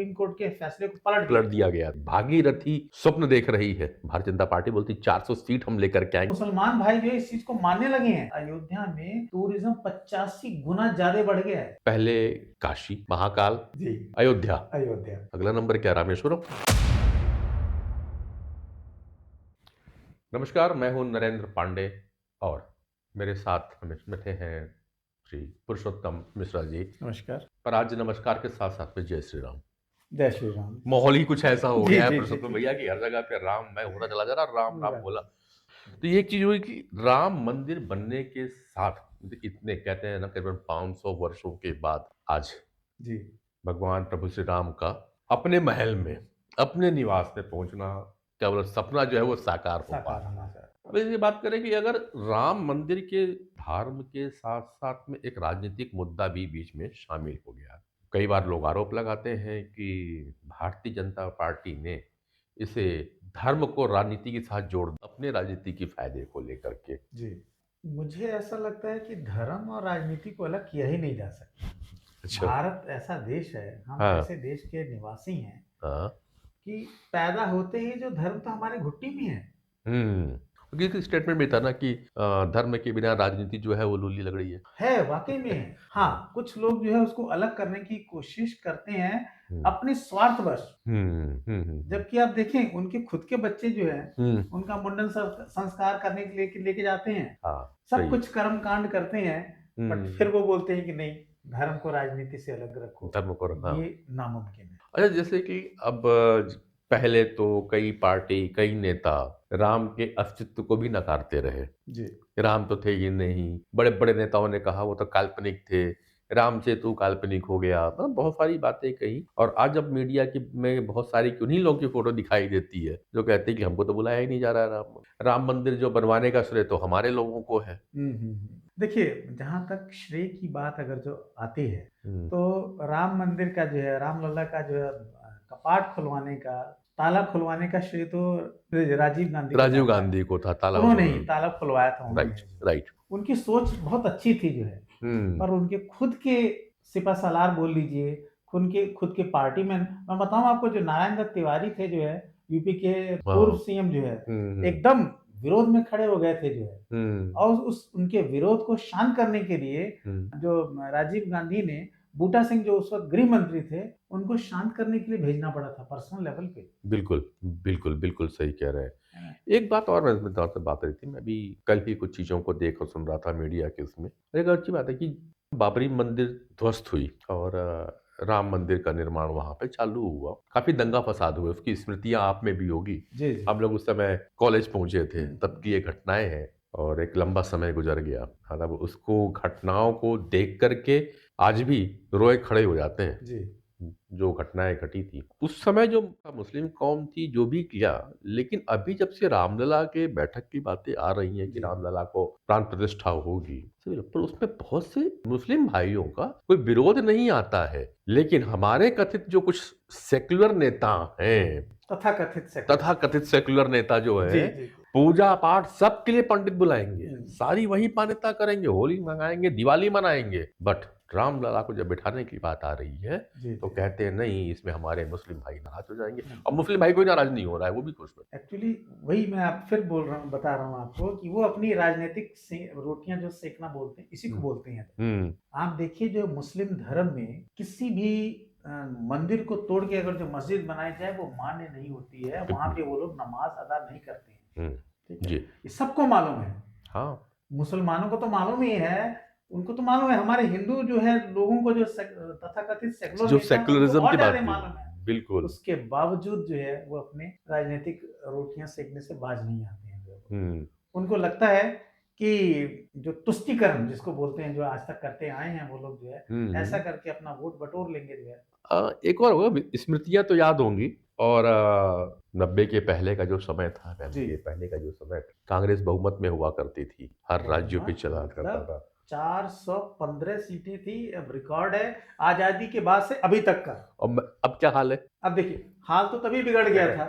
Supreme court के फैसले को पलट पलट दिया गया। भागीरथी स्वप्न देख रही है। भारतीय जनता पार्टी बोलती 400 सीट हम लेकर के आएंगे। मुसलमान भाई जो है इस चीज को मानने लगे हैं। अयोध्या में टूरिज्म 85 गुना ज्यादा बढ़ गया है। पहले काशी, महाकाल, जी, अयोध्या, अयोध्या। अगला नंबर क्या? रामेश्वरम। नमस्कार, मैं हूं नरेंद्र पांडे और मेरे साथ हमें बैठे हैं श्री पुरुषोत्तम मिश्रा जी। नमस्कार। पर आज नमस्कार के साथ साथ में जय श्री राम। जय श्री राम। माहौल ही कुछ ऐसा हो जी, गया है जी, पुरुषोत्तम जी। भैया की हर जगह पे राम मैं होता चला जा रहा, राम राम राम। बोला। तो ये एक चीज हुई कि राम मंदिर बनने के साथ इतने कहते हैं ना करीबन 500 वर्षों के बाद आज जी, भगवान प्रभु श्री राम का अपने महल में, अपने निवास में पहुंचना केवल सपना जो है वो साकार हो पा साकार रहा होना है। चाहिए। अब ये बात करें कि अगर राम मंदिर के धर्म के साथ साथ में एक राजनीतिक मुद्दा भी बीच में शामिल हो गया। कई बार लोग आरोप लगाते हैं कि भारतीय जनता पार्टी ने इसे धर्म को राजनीति के साथ जोड़ अपने राजनीति के फायदे को लेकर के। जी, मुझे ऐसा लगता है कि धर्म और राजनीति को अलग किया ही नहीं जा सकता। अच्छा। भारत ऐसा देश है, हम हाँ। ऐसे देश के निवासी हैं हाँ। कि पैदा होते ही जो धर्म तो हमारे घुट्टी में है। क्योंकि स्टेटमेंट भी था ना कि धर्म के बिना राजनीति जो है वो लूली लग रही है। वाकई में है। हाँ, कुछ लोग जो है उसको अलग करने की कोशिश करते हैं हम्म, अपने स्वार्थवश। हम्म। जबकि आप देखें उनके खुद के बच्चे जो हैं हम्म। उनका मुंडन संस्कार करने के लिए लेके जाते हैं, हाँ, सब सही। कुछ कर्म कांड करते हैं, बट फिर वो बोलते हैं कि नहीं, धर्म को राजनीति से अलग रखो। धर्म को रखना। ये नामुमकिन है। अच्छा, जैसे कि अब पहले तो कई पार्टी, कई नेता राम के अस्तित्व को भी नकारते रहे। जी, राम तो थे ही नहीं। बड़े बड़े नेताओं ने कहा वो तो काल्पनिक थे, राम से तू काल्पनिक हो गया, मतलब बहुत सारी बातें कही। और आज जब मीडिया की में बहुत सारी उन्हीं लोगों की फोटो दिखाई देती है जो कहते हैं कि हमको तो बुलाया ही नहीं जा रहा है। राम मंदिर जो बनवाने का श्रेय तो हमारे लोगों को है। देखिए, जहाँ तक श्रेय की बात अगर जो आती है तो राम मंदिर का जो है, रामलला का जो है कपाट खुलवाने का, ताला खुलवाने का श्रेय तो राजीव गांधी को राजीव जाता है। गांधी को था ताला। उन्होंने ही ताला खुलवाया था राइट, उन्होंने। राइट। उनकी सोच बहुत अच्छी थी जो है, पर उनके खुद के सिपह सालार बोल लीजिए, खुद के पार्टी में, मैं बताऊं आपको, जो नारायण दत्त तिवारी थे जो है, यूपी के पूर्व सीएम जो है, एकदम विरोध में खड़े हो गए थे जो है। और उस उनके विरोध को शांत करने के लिए जो राजीव गांधी ने बूटा सिंह जो उस वक्त गृह मंत्री थे उनको शांत करने के लिए भेजना पड़ा था पर्सनल लेवल पे। बिल्कुल, बिल्कुल, बिल्कुल सही कह रहे हैं। एक बात और मैं इसमें आपसे बात रही थी, मैं भी कल ही कुछ चीज़ों को देख और सुन रहा था मीडिया के उसमें। एक अच्छी बात है कि बाबरी मंदिर ध्वस्त हुई और राम मंदिर का निर्माण वहाँ पे चालू हुआ। काफ़ी दंगा-फसाद हुए, उसकी स्मृतियाँ आप में भी होगी। जी, जी। हम लोग उस समय कॉलेज पहुँचे थे, तब की ये घटनाएँ हैं और एक लंबा समय गुज़र गया। मतलब उसको घटनाओं को देख कर के आज भी रोए खड़े हो जाते हैं। जी, जो घटनाएं घटी थी उस समय, जो मुस्लिम कौम थी जो भी किया, लेकिन अभी जब से रामलला के बैठक की बातें आ रही हैं कि जी। रामलला को प्राण प्रतिष्ठा होगी, पर उसमें बहुत से मुस्लिम भाइयों का कोई विरोध नहीं आता है। लेकिन हमारे कथित जो कुछ सेक्युलर नेता हैं, तथाकथित सेक्युलर नेता जो जी, है, जी। पूजा पाठ सबके लिए पंडित बुलाएंगे, हम्म। सारी वही मान्यता करेंगे, होली मंगाएंगे, दिवाली मनाएंगे, बट रामलला को जब बिठाने की बात आ रही है जी, तो जी। कहते हैं नहीं, इसमें हमारे मुस्लिम भाई नाराज हो जाएंगे। अब मुस्लिम भाई कोई नाराज नहीं हो रहा है, वो भी खुश है। एक्चुअली वही मैं आप फिर बोल रहा हूँ, बता रहा हूँ आपको कि वो अपनी राजनीतिक रोटियां जो सेकना बोलते हैं, इसी को बोलते हैं। आप देखिए, जो मुस्लिम धर्म में किसी भी मंदिर को तोड़ के अगर जो मस्जिद बनाई जाए वो मान्य नहीं होती है, वहां पे वो लोग नमाज अदा नहीं करते हैं। ठीक है, ये सबको मालूम है। हाँ, मुसलमानों को तो मालूम ही है, उनको तो मालूम है, हमारे हिंदू जो है लोगों को जो तथाकथित सेकुलर जो नेता हैं, उनको सेकुलरिज्म और की बात ज्यादा की, मालूम है। बिल्कुल। उसके बावजूद जो है वो अपने राजनीतिक रोटियां सेकने से बाज नहीं आते हैं जो है। उनको लगता है कि जो तुष्टीकरण जिसको बोलते हैं, जो आज तक करते आए हैं वो लोग जो है, ऐसा करके अपना वोट बटोर लेंगे जो है। एक और होगा, स्मृतियां तो याद होंगी। और 90 के पहले का जो समय था, 90 के पहले का जो समय, कांग्रेस बहुमत में हुआ करती थी, हर राज्यों पे चला करता था। 415 सीटें थी। अब रिकॉर्ड है आजादी के बाद से अभी तक का। अब क्या हाल है? अब देखिए, हाल तो तभी बिगड़ गया था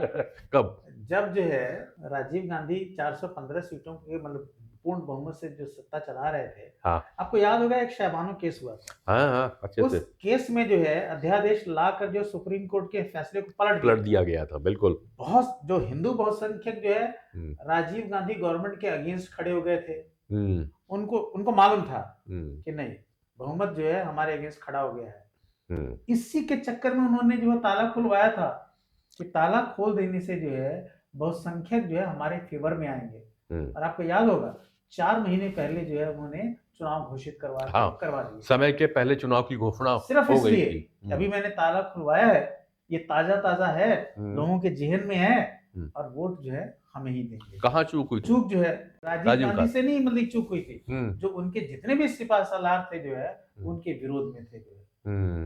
कब? जब जो है राजीव गांधी 415 सीटों के मतलब पूर्ण बहुमत से जो सत्ता चला रहे थे, हाँ आपको याद होगा एक शहबानो केस हुआ था। हाँ हाँ, अच्छे उस से केस में जो है अध्यादेश लाकर जो सुप्रीम कोर्ट के फैसले को पलट पलट दिया। दिया गया था, बिल्कुल। बहुत जो हिंदू बहुसंख्यक जो है हम्म राजीव गांधी गवर्नमेंट के अगेंस्ट खड़े हो गए थे। हम्म उनको उनको मालूम था हम्म कि नहीं, बहुमत जो है हमारे अगेंस्ट खड़ा हो गया है। हम्म इसी के चक्कर में उन्होंने जो ताला खुलवाया था कि ताला खोल देने से जो है बहुसंख्यक जो है हमारे फेवर में आएंगे। हम्म। और आपको याद होगा 4 महीने पहले जो है उन्होंने चुनाव घोषित हाँ, करवा दिए, समय के पहले चुनाव की घोषणा सिर्फ हो गई इसलिए थी। कि अभी मैंने ताला खुलवाया है, ये ताजा ताजा है, लोगों के जेहन में है हम्म। और वोट जो है हमें ही देंगे। कहाँ चूक हुई थी? चूक जो है राजीव राजीव गांधी का। से नहीं, मतलब चूक हुई थी हम्म जो उनके जितने भी सिपा सलार थे जो है उनके विरोध में थे। जो है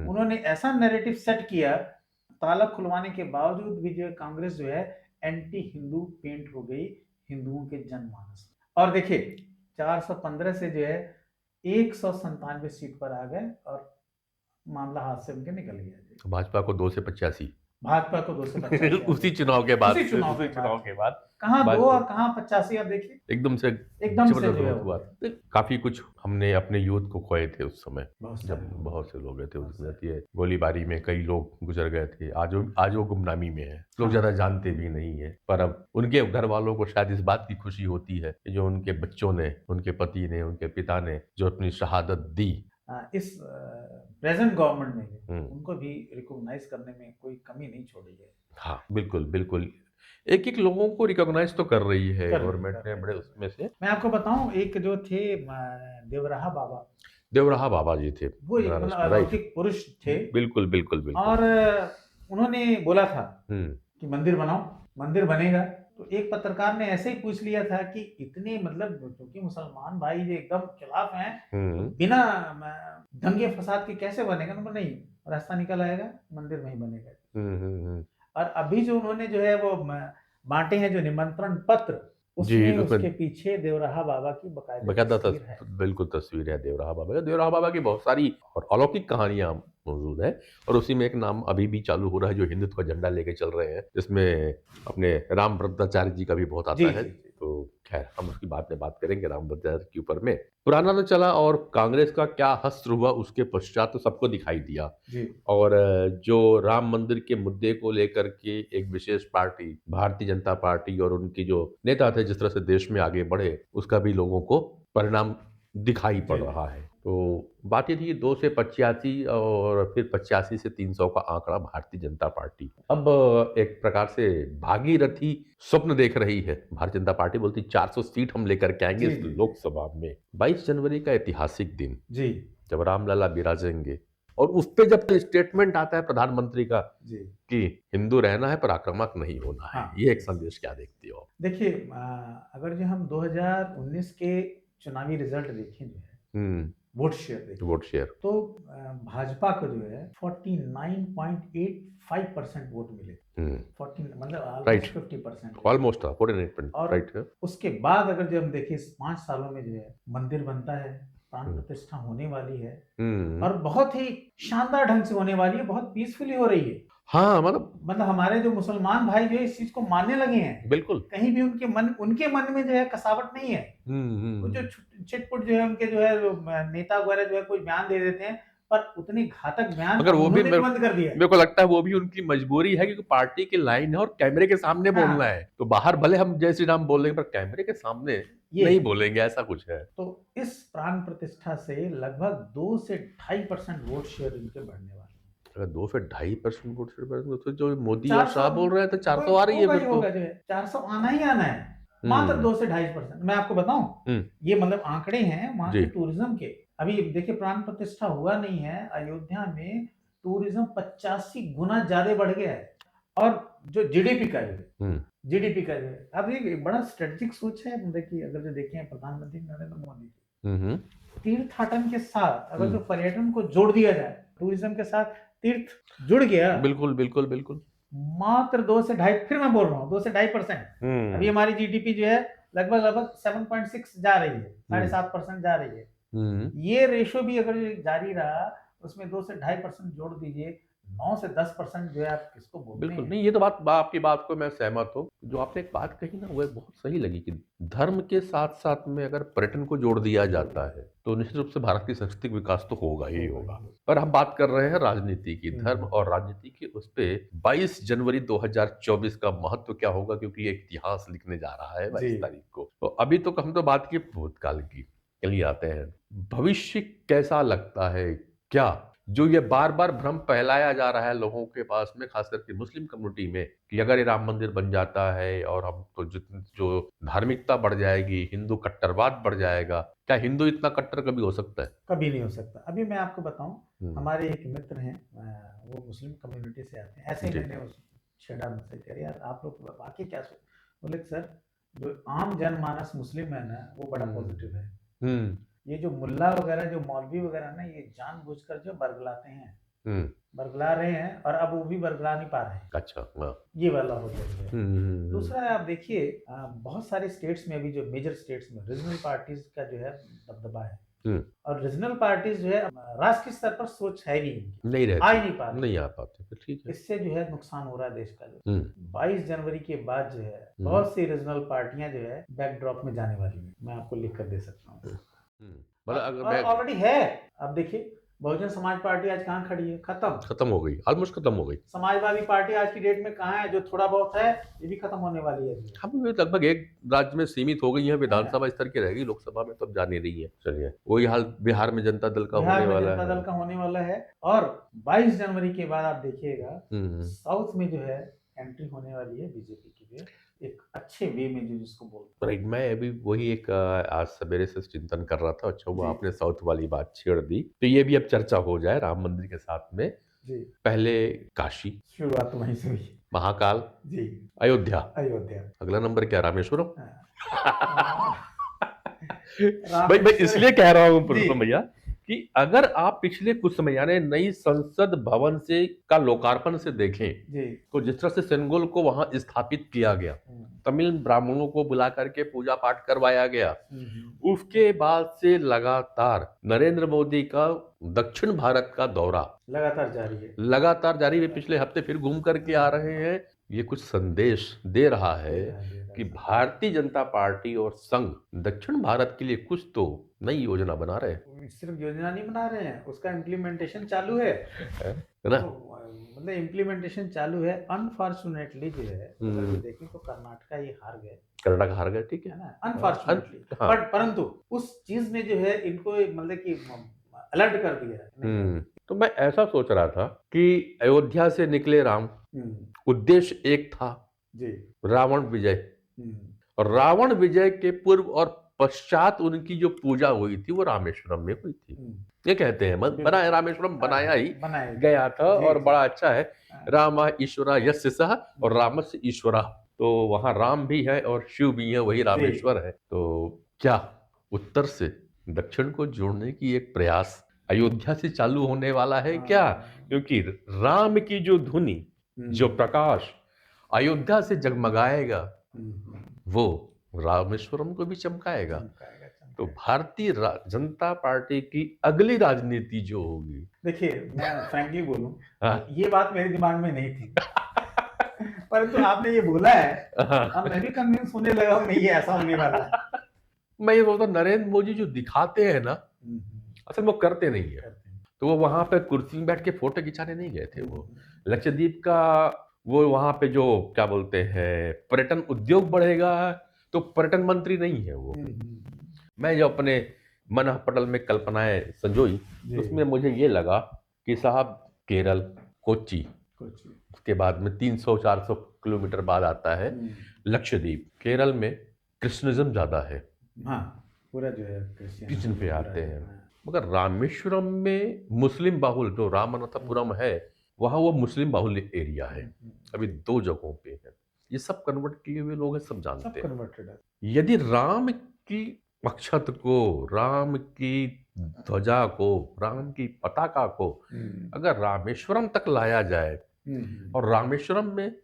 उन्होंने ऐसा नैरेटिव सेट किया, ताला खुलवाने के बावजूद भी जो है कांग्रेस जो है एंटी हिंदू पेंट हो गई हिंदुओं के जनमानस में। और देखिए 415 से जो है 197 सीट पर आ गए और मामला हाथ से उनके निकल गया। भाजपा को 2 से 85। भाजपा को 2 से 85 उसी चुनाव के बाद, उसी चुनाव के बाद कहाँ 2 भाजपा और कहाँ 85, आप देखिए एकदम से जो है जबरदस्त वो। हुआ। तो काफी कुछ हमने अपने यूथ को खोए थे उस समय, बहुत जब सारे लोग। बहुत से लोग गए थे बहुत उसमें। सारे। ये गोलीबारी में कई लोग गुजर गए थे। आज वो गुमनामी में है, लोग ज्यादा जानते भी नहीं है। पर अब उनके घर वालों को शायद इस बात की खुशी होती है कि जो उनके बच्चों ने, उनके पति ने, उनके पिता ने जो अपनी शहादत दी, इस प्रेजेंट गवर्नमेंट ने उनको भी रिकॉग्नाइज करने में कोई कमी नहीं छोड़ी है। हाँ बिल्कुल बिल्कुल, एक एक लोगों को रिकॉग्नाइज तो कर रही है गवर्नमेंट ने बड़े उसमें से। मैं आपको बताऊं, एक जो थे देवराहा बाबा जी थे, वो एक मतलब अलौकिक पुरुष थे। बिल्कुल बिल्कुल बिल्कुल। और उन्होंने बोला था कि मंदिर बनाओ, मंदिर बनेगा। तो एक पत्रकार ने ऐसे ही पूछ लिया था कि इतने मतलब क्योंकि मुसलमान भाई जो एकदम खिलाफ हैं, बिना दंगे फसाद के कैसे बनेगा? नहीं, रास्ता निकल आएगा, मंदिर वहीं बनेगा। और अभी जो उन्होंने जो है वो बांटे हैं जो निमंत्रण पत्र, उसमें उसके पीछे देवराहा बाबा की बकायदा तस्वीर है। बिल्कुल तस्वीर है देवराहा बाबा। देवराहा बाबा की बहुत सारी और अलौकिक कहानियां मौजूद है। और उसी में एक नाम अभी भी चालू हो रहा है जो हिंदुत्व का झंडा लेके चल रहे हैं, जिसमें अपने राम भद्राचार्य जी का भी बहुत आता है। तो खैर हम उसकी बात करेंगे राम भद्राचार्य के ऊपर में। पुराना तो चला और कांग्रेस का क्या हश्र हुआ उसके पश्चात तो सबको दिखाई दिया। और जो राम मंदिर के मुद्दे को लेकर के एक विशेष पार्टी भारतीय जनता पार्टी और उनकी जो नेता थे जिस तरह से देश में आगे बढ़े, उसका भी लोगों को परिणाम दिखाई पड़ रहा है। तो बात ये थी 2 से 85 और फिर 85 से 300 का आंकड़ा भारतीय जनता पार्टी अब एक प्रकार से भागीरथी स्वप्न देख रही है। भारतीय जनता पार्टी बोलती 400 सीट हम लेकर के आएंगे इस लोकसभा में। 22 जनवरी का ऐतिहासिक दिन जब रामलला विराजेंगे और उस पे जब स्टेटमेंट आता है प्रधानमंत्री का कि हिंदू रहना है पर आक्रामक नहीं होना है, ये एक संदेश क्या देखती हो? देखिए अगर जो हम 2019 के चुनावी रिजल्ट देखें जो है वोट शेयर तो भाजपा को जो है 49.85% वोट मिले। 14 मतलब 50%, ऑलमोस्ट 49%। और उसके बाद अगर जो हम देखें 5 सालों में जो है मंदिर बनता है, प्राण प्रतिष्ठा होने वाली है और बहुत ही शानदार ढंग से होने वाली है, बहुत पीसफुली हो रही है। हाँ मतलब हमारे जो मुसलमान भाई जो इस चीज को मानने लगे हैं, बिल्कुल कहीं भी उनके मन में जो है कसावट नहीं है। वो जो छिटपुट जो है उनके जो है नेता वगैरह जो है कोई बयान दे देते हैं, पर उतने घातक बयान मगर वो भी बंद कर दिया। मेरे को लगता है वो भी उनकी मजबूरी है क्योंकि पार्टी की लाइन है और कैमरे के सामने बोलना है। तो बाहर भले हम जय श्री राम बोलेंगे पर कैमरे के सामने नहीं बोलेंगे, ऐसा कुछ है। तो इस प्राण प्रतिष्ठा से लगभग 2 से 2.5% वोट शेयर इनके बढ़ने वाले। अगर 2 से 2.5% वोट शेयर तो जो मोदी और शाह बोल रहे हैं तो 400 आ रही है। फिर तो 400 आना ही आना है, मात्र 2 से 2.5%। मैं आपको बताऊं, ये मतलब आंकड़े हैं वहां के टूरिज्म के। अभी देखिए प्राण प्रतिष्ठा हुआ नहीं है, अयोध्या में टूरिज्म 85 गुना ज्यादा बढ़ गया है। और जो जीडीपी का जो है अब एक बड़ा स्ट्रेटेजिक सोच है। देखिए अगर जो देखें प्रधानमंत्री नरेंद्र मोदी की तीर्थाटन के साथ अगर जो पर्यटन को जोड़ दिया जाए, टूरिज्म के साथ तीर्थ जुड़ गया, बिल्कुल बिल्कुल बिल्कुल, मात्र 2 से 2.5, फिर मैं बोल रहा हूँ 2 से 2.5%। अभी हमारी जीडीपी जो है लगभग 7.6 जा रही है, 7.5% जा रही है। ये रेशो भी अगर जारी रहा उसमें 2 से 2.5% जोड़ दीजिए, 9 से 10% जो है आप किसको बोलते बिल्कुल हैं? नहीं, ये तो बात आपकी बात को मैं सहमत हूँ। जो आपने एक बात कही ना, वो बहुत सही लगी कि धर्म के साथ-साथ में अगर पर्यटन को जोड़ दिया जाता है, तो निश्चित रूप से भारत की सांस्कृतिक विकास तो होगा ही होगा ही होगा। होगा। पर हम बात कर रहे हैं राजनीति की, धर्म हुँ, और राजनीति की, उस पे 22 जनवरी 2024 का महत्व क्या होगा, क्योंकि ये इतिहास लिखने जा रहा है जी। 22 तारीख को। तो अभी तो हम तो बात की भूतकाल की, चलिए आते हैं। भविष्य कैसा लगता है? क्या जो ये बार-बार भ्रम फैलाया जा रहा है लोगों के पास में, खास करके मुस्लिम कम्युनिटी में, कि अगर ये राम मंदिर बन जाता है और हम तो जो धार्मिकता बढ़ जाएगी, हिंदू कट्टरवाद बढ़ जाएगा, क्या हिंदू इतना कट्टर कभी हो सकता है? कभी नहीं हो सकता। अभी मैं आपको बताऊँ, हुँ, हमारे एक मित्र हैं, वो मुस्लिम कम्युनिटी से आते हैं। ऐसे ही जी। मैंने उस छेड़ा मुझसे, कह रहे यार आप लोग वाक़ई क्या सोच, बोले सर जो आम जनमानस मुस्लिम है ना, वो बड़ा हुँ, पॉज़िटिव है। हुँ, ये जो मुल्ला वगैरह, जो मौलवी वगैरह ना, ये जानबूझकर जो बरगलाते हैं, हुँ, बरगला रहे हैं और अब वो भी बरगला नहीं पा रहे हैं। अच्छा, हाँ। ये वाला हो गया है। हुँ, हुँ, हुँ, दूसरा आप देखिए, बहुत सारे स्टेट्स में, अभी जो मेजर स्टेट्स में रीजनल पार्टीज़ का जो है दबदबा है। हुँ, और रीजनल पार्टीज़ जो है राष्ट्रीय स्तर पर सोच है नहीं इनकी, नहीं आ ही रहती, नहीं पा रही नहीं है। आ पाते, फिर ठीक है। इससे जो है नुकसान हो रहा है देश का। जो हुँ, 22 जनवरी के बाद जो है हुँ, बहुत सी रीजनल पार्टियां जो है बैकड्रॉप में जाने वाली हैं। मैं आपको लिख कर दे सकता हूँ। हुँ, मतलब अगर और मैं ऑलरेडी है। अब देखिए, बहुजन समाज पार्टी आज कहाँ खड़ी है? खत्म। खत्म हो गई, ऑलमोस्ट खत्म हो गई। समाजवादी पार्टी आज की डेट में कहाँ है? जो थोड़ा बहुत है, ये भी खत्म होने वाली है अभी। हम भी लगभग एक राज्य में सीमित हो गई हैं, हाँ, विधानसभा स्तर की रहेगी, लोकसभा में तो अब जा नहीं रही है। चलिए, वही हाल बिहार में जनता दल का होने बिहार में वाला जनता है। दल का होने वाला है। और 22 जनवरी के बाद आप देखिएगा, हुँ, हुँ। साउथ में जो है एंट्री होने वाली है बीजेपी की भी, एक अच्छे वे में, जो जिसको बोलते राइट, मैं अभी वही एक आज सवेरे से चिंतन कर रहा था, अच्छा हैं। हुआ जी, आपने साउथ वाली बात छेड़ दी। तो ये भी अब चर्चा हो जाए राम मंदिर के साथ में, जी। पहले काशी, शुरुआत वहीं से हुई। महाकाल, जी, अयोध्या, अयोध्या। अगला नंबर क्या रामेश्वरम? हाँ। भाई मैं रामेश्वर। इसलिए कह रहा हूँ जी, पुरुषोत्तम भैया कि अगर आप पिछले कुछ समय यानी नई संसद भवन से का लोकार्पण से देखें, जी। तो जिस तरह से सेनगोल को वहां स्थापित किया गया, तमिल ब्राह्मणों को बुला करके पूजा पाठ करवाया गया, उसके बाद से लगातार नरेंद्र मोदी का दक्षिण भारत का दौरा लगातार जारी है। लगातार जारी है। पिछले हफ्ते फिर घूम करके आ रहे हैं। ये कुछ संदेश दे रहा है दे रहा कि है। भारतीय जनता पार्टी और संघ दक्षिण भारत के लिए कुछ तो नई योजना बना रहे हैं, सिर्फ योजना नहीं बना रहे हैं, उसका इम्प्लीमेंटेशन चालू है। है ना? मतलब इम्प्लीमेंटेशन चालू है। अनफॉर्चुनेटली जो है, अगर ये देखें तो कर्नाटका ये हार गए, कर्नाटक हार गए, ठीक है है। ना, अनफॉर्चुनेटली। हाँ। बट परंतु उस चीज ने जो है इनको मतलब कि अलर्ट कर दिया है। नहीं। तो मैं ऐसा सोच रहा था कि अयोध्या से निकले राम, हम्म, उद्देश्य एक था, जी। रावण विजय। हम्म, और रावण विजय के पूर्व और पश्चात उनकी जो पूजा हुई थी वो रामेश्वरम में हुई थी। हम्म, ये कहते हैं, बनाया रामेश्वरम बनाया ही बनाए गया था। जी, और जी। बड़ा अच्छा है, हाँ, रामा ईश्वरा यस्य सह और रामस्य ईश्वरा। तो वहां राम भी है और शिव भी है, वही जी। रामेश्वर है। तो क्या उत्तर से दक्षिण को जोड़ने की एक प्रयास अयोध्या से चालू होने वाला है क्या? हाँ, क्योंकि राम की जो धुनी, जो हम्म, प्रकाश अयोध्या से जगमगाएगा, हम्म, वो रामेश्वरम को भी चमकाएगा। चमकाएगा, तो चमकाएगा। भारतीय जनता पार्टी की अगली राजनीति जो होगी, देखिए, मैं फ्रैंकली बोलूं, हाँ, ये बात मेरे दिमाग में नहीं थी। परंतु आपने ये बोला है, अब मैं भी कन्विंस होने लगा हूं, नहीं ये ऐसा होने वाला है। मैं ये बोलता हूं, नरेंद्र मोदी जो दिखाते हैं ना, हम्म, असल में वो करते नहीं है। करते हैं। तो वो वहां पे कुर्सी में बैठ के फोटो खिंचाने नहीं गए थे वो। हम्म, लक्षद्वीप का वो वहां पे जो क्या बोलते हैं पर्यटन उद्योग बढ़ेगा, तो पर्यटन मंत्री नहीं है वो। मैं जो अपने मन पटल में कल्पनाएं संजोई, जी, उसमें मुझे ये लगा कि साहब केरल, कोच्चि, कुछ। उसके बाद में 300-400 किलोमीटर बाद आता है लक्षद्वीप। केरल में क्रिश्चियनिज्म ज्यादा है, हाँ, पूरा जो है क्रिश्चियन क्रिश्चियन पे पूरा आते जो हैं। है। मगर रामेश्वरम में मुस्लिम बाहुल जो रामनाथपुरम है, वहाँ वो मुस्लिम बाहुल एरिया है। अभी 2 जगहों पे है। ये सब कन्वर्ट किए हुए लोग हैं, सब सब जानते हैं। कन्वर्टेड है। यदि राम की अक्षत को, राम की ध्वजा को, राम की पताका को अगर रामेश्वरम तक लाया जाए, और रामेश्वरम में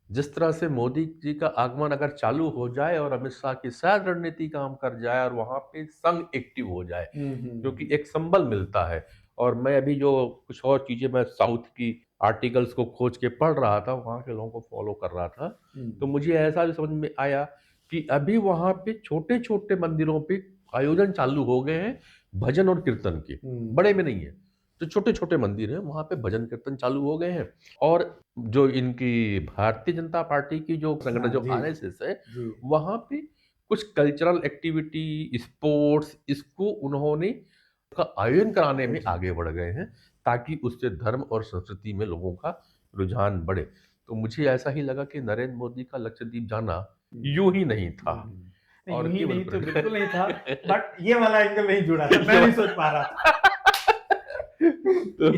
जिस तरह से मोदी जी का आगमन अगर चालू हो जाए और अमित शाह की शायद रणनीति काम कर जाए और वहां पे संघ एक्टिव हो जाए, क्योंकि एक संबल मिलता है। और मैं अभी जो कुछ और चीजें मैं साउथ की आर्टिकल्स को खोज के पढ़ रहा था, वहाँ के लोगों को फॉलो कर रहा था, तो मुझे ऐसा भी समझ में आया कि अभी वहाँ पे छोटे-छोटे मंदिरों पे आयोजन चालू हो गए हैं भजन और कीर्तन के, बड़े में नहीं है। जो छोटे-छोटे मंदिर हैं वहाँ पे भजन कीर्तन चालू हो गए हैं और जो इनकी भारतीय जनता पार्टी की जो संगठन जो जी, आरएसएस है, जी। वहाँ पे कुछ कल्चरल एक्टिविटी, स्पोर्ट्स इसको उन्होंने का आयोजन कराने में आगे बढ़ गए हैं ताकि उससे धर्म और संस्कृति में लोगों का रुझान बढ़े। तो मुझे ऐसा ही लगा कि नरेंद्र मोदी का लक्षद्वीप जाना यूं ही नहीं था नहीं, और यूं ही केवल नहीं तो बिल्कुल नहीं था, बट ये वाला एंगल नहीं जुड़ा था, मैं नहीं सोच पा रहा था। तो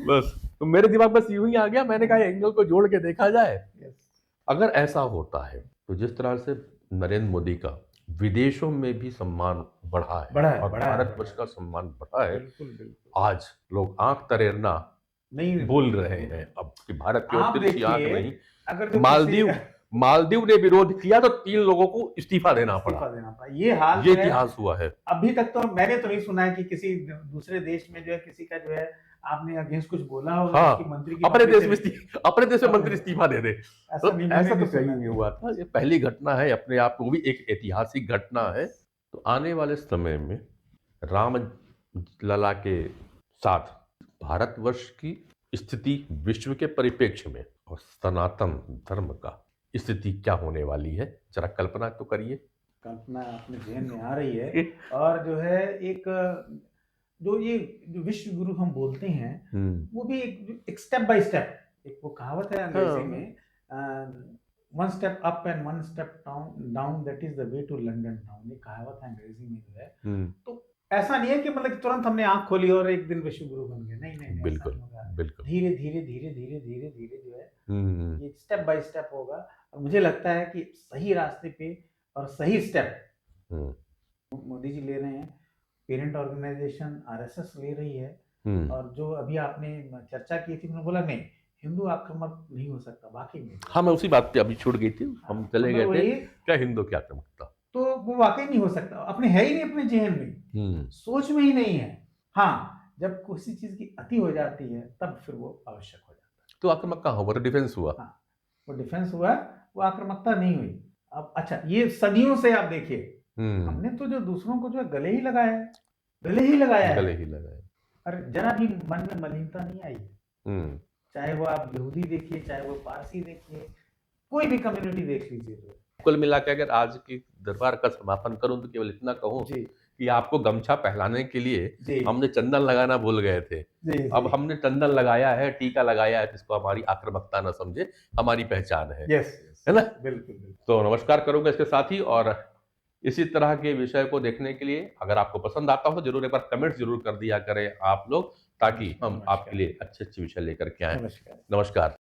बस तो मेरे दिमाग बस यूं ही आ गया, मैंने कहा एंगल को जोड़ के देखा जाए। अगर ऐसा होता है तो जिस तरह से नरेंद्र मोदी का विदेशों में भी सम्मान बढ़ा है और भारतवर्ष का सम्मान बढ़ा है, बिल्कुल बिल्कुल आज लोग आंख तरेरना नहीं बोल रहे हैं अब कि भारत की ओर आप तिरछी आंख देखिए, नहीं। अगर जो मालदीव ने विरोध किया तो 3 लोगों को इस्तीफा देना पड़ा। ये हाल ये जो है, इतिहास हुआ है। अभी तक तो मैंने तो नहीं सुना है कि किसी दूसरे देश में जो है किसी का जो है आपने अगेंस्ट कुछ बोला हो, हाँ, कि मंत्री की अपने नौकरी देश में मंत्री इस्तीफा दे दे। ऐसा तो नहीं, ऐसा मैंने तो कहीं सुना। नहीं हुआ था, ये पहली घटना है अपने आप, वो भी एक ऐतिहासिक घटना है। तो आने वाले समय में राम लला के साथ भारतवर्ष की स्थिति विश्व के परिप्रेक्ष्य में और सनातन धर्म का स्थिति क्या होने वाली है, जरा कल्पना तो करिए। कल्पना अपने जहन में आ रही है। और जो है एक जो ये जो विश्व गुरु हम बोलते हैं, वो भी एक स्टेप बाय स्टेप, एक वो कहावत है अंग्रेजी में, one step up and one step down that is the way to London town, ये कहावत है अंग्रेजी में जो है। तो ऐसा नहीं है कि मतलब तुरंत हमने आंख खोली और एक दिन विश्व गुरु बन गए, नहीं नहीं, बिल्कुल बिल्कुल, धीरे धीरे धीरे धीरे धीरे धीरे जो है ये स्टेप बाय स्टेप होगा। और मुझे लगता है कि सही रास्ते पे और सही स्टेप मोदी जी ले रहे हैं, पेरेंट ऑर्गेनाइजेशन आरएसएस ले रही है। और जो अभी आपने चर्चा की थी, मैंने बोला नहीं, हिंदू आक्रामक नहीं हो सकता, वाकई में। हाँ, मैं उसी बात पे अभी छूट गई थी, हम चले गए थे, क्या हिंदू क्या आक्रामकता, तो वो वाकई नहीं हो सकता, अपने है ही नहीं, अपने जहन में, सोच में ही नहीं है। हाँ, जब किसी चीज की अति हो जाती है तब फिर वो आवश्यक हो जाता है। तो आक्रामक कहाँ हुआ, तो डिफेंस हुआ। हाँ, वो डिफेंस हुआ, वो आक्रामकता नहीं हुई। अब अच्छा, ये सदियों से आप देखिए, हमने तो जो दूसरों को जो है गले ही लगाया है, गले ही लगाया है, और जरा भी मन में मलिनता नहीं आई है। चाहे वो आप यहूदी देखिए, चाहे वो पारसी देखिए, कोई भी कम्युनिटी देख लीजिए। तो कुल मिलाकर अगर आज की दरबार का समापन करूं तो केवल इतना कहूं कि आपको गमछा पहनाने के लिए हमने चंदन लगाना भूल गए थे। अब हमने चंदन लगाया है, टीका लगाया है, जिसको हमारी आक्रामकता न समझे, हमारी पहचान है। है ना? बिल्कुल। तो नमस्कार करूंगा इसके साथ ही, और इसी तरह के विषय को देखने के लिए अगर आपको पसंद आता हो तो जरूर एक बार कमेंट जरूर कर दिया करें आप लोग, ताकि हम आपके लिए अच्छे विषय लेकर के आए। नमस्कार।